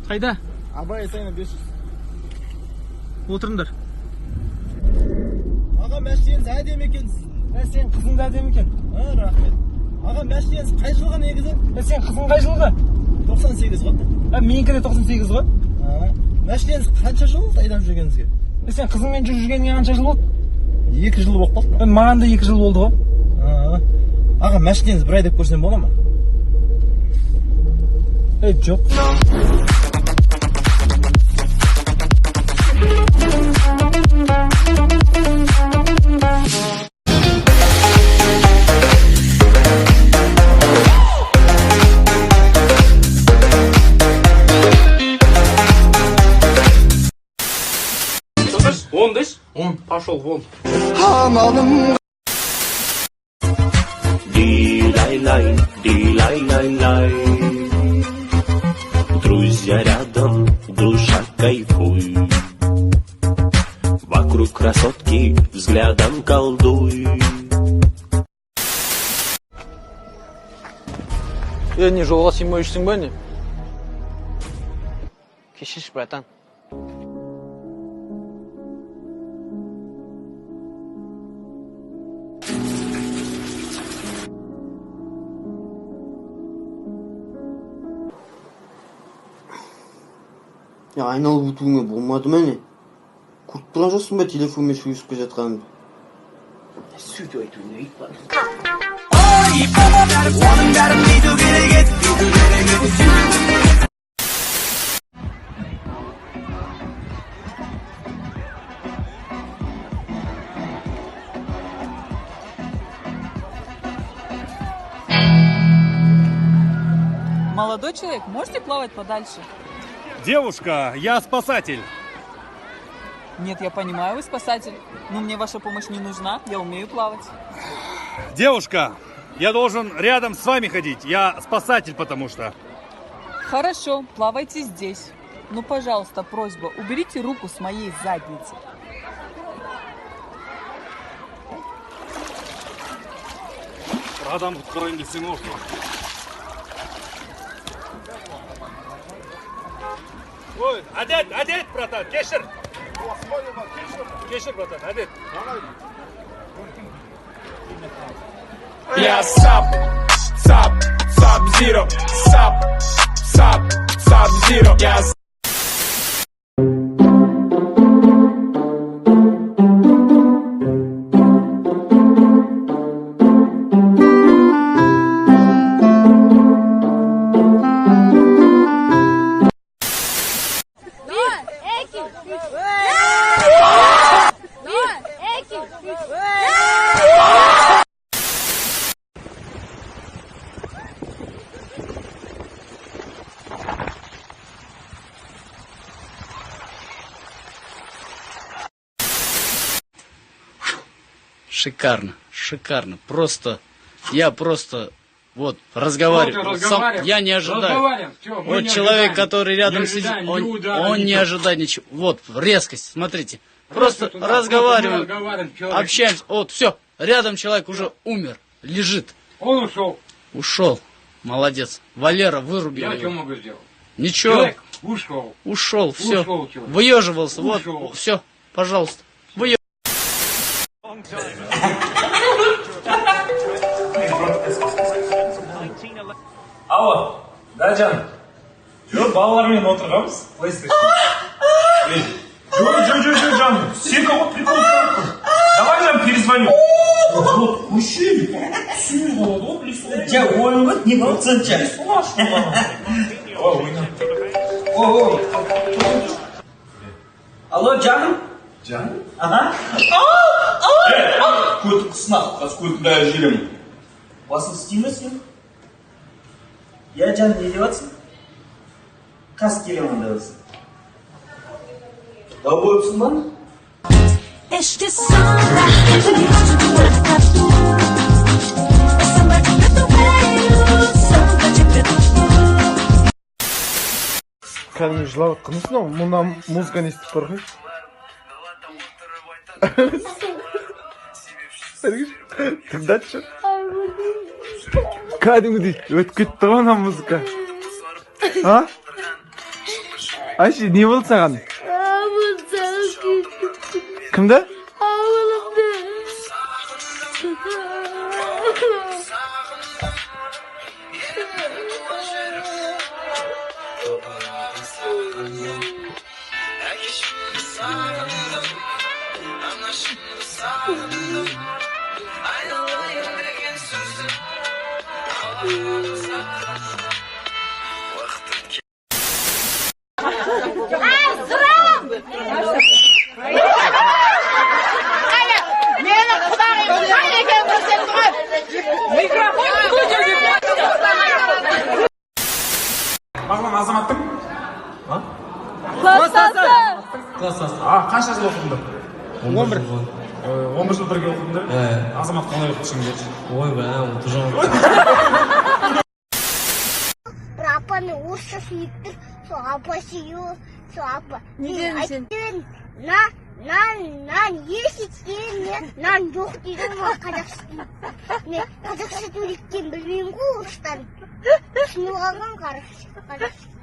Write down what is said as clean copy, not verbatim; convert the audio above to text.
Қайда? Абай айтайын 500. Отырыңдар. Аға мәшинеңіз әдемі екен. Сен қызың да әдемі екен. Рахмет. Аға мәшинеңіз қай жылғы негізі? Сен қызың қай жылғы? 98 ғой. Менікі де 98 ғой. Мәшинеңіз қанша жыл болды айдап жүргеніңізге? Сен қызыңмен жүргеніңе қанша жыл болды? 2 жыл болып қалды ма? Маған да 2 жыл болды ғой. Аға мәшинеңіз бір айдап көрсем бола ма? Жоқ. Он дышь? Он пошел вон. Ди-лай-лай, ди-лай-лай-лай. Друзья рядом, душа кайфуй. Вокруг красотки взглядом колдуй. Не жолға сыймай жүрсің бе не? Кешірші, братан. Ya aynalı butuğuna bulmadım hani. Kurtturan жоқсың ба телефонмен сөйлесіп жатқанымды? Сөйтіп айтуына ит бар. Молодой человек, можете плавать подальше? Девушка, я спасатель. Нет, я понимаю, вы спасатель. Но мне ваша помощь не нужна, я умею плавать. Девушка, я должен рядом с вами ходить. Я спасатель, потому что... Хорошо, плавайте здесь. Ну, пожалуйста, просьба, уберите руку с моей задницы. Адам құтқарайын десең осы. Ой, әдет, братан, кешір. Кешір, братан, әдет. Я Sub-Zero, Sub-Zero, я Шикарно. Я просто разговариваю. Я не ожидаю. Вот человек, который рядом сидит, он не ожидает ничего. Вот, резкость, смотрите. Просто разговариваем, общаемся. Вот, все, рядом человек уже умер, лежит. Он ушел. Ушел. Молодец. Валера вырубил его. Я что могу сделать? Ничего. Человек Ушел, все. Ушел человек. Выеживался. Ушел. Вот, все, пожалуйста. Алло, да, Жан? Жоқ, балалармен отырғанбыз, PlayStation. Жоқ, Жан, сен ғой прикол ұстап. Давай, Жан, перезвоню. Вот, мужчина, түсініп болады ғой, білесің ғой. Ja, ойын ғой, не болды сонша? Алло, жаным? Жан? Ага. Көті қысынақ, қаз көтінде желем. Басын істеймесің? Я жаным, не деватсың? Қас келемін деватсың. Дау бойыпсың ба? Este samba bonito do maracatu. É samba de preto velho, samba de preto novo. Кәдімгі жылап атқанысың ау, мұнда музыканы естіп бар ғой. Тыңдатшы. Кәдімгідей өтіп кетті ғой ана музыка. Айши, не болды саған? Кімді? Бағлан Азаматтың? Класстасы! Класстасы. Қанша жыл оқыдыңдар? 11 жыл. 11 жыл бірге оқыдыңдар? Азамат қалай оқыды шыңдерші? Ойбай, ұтыжан. Бір апаны орысша сүйіктір, сол апа сүйі, сол апа. Неден сен? Нан есіткен, нан жоқ дейді ма қазақстан. Мен қазақша сөйлеткен білмеймін ғой орыстан. Түсініп алған қазақша.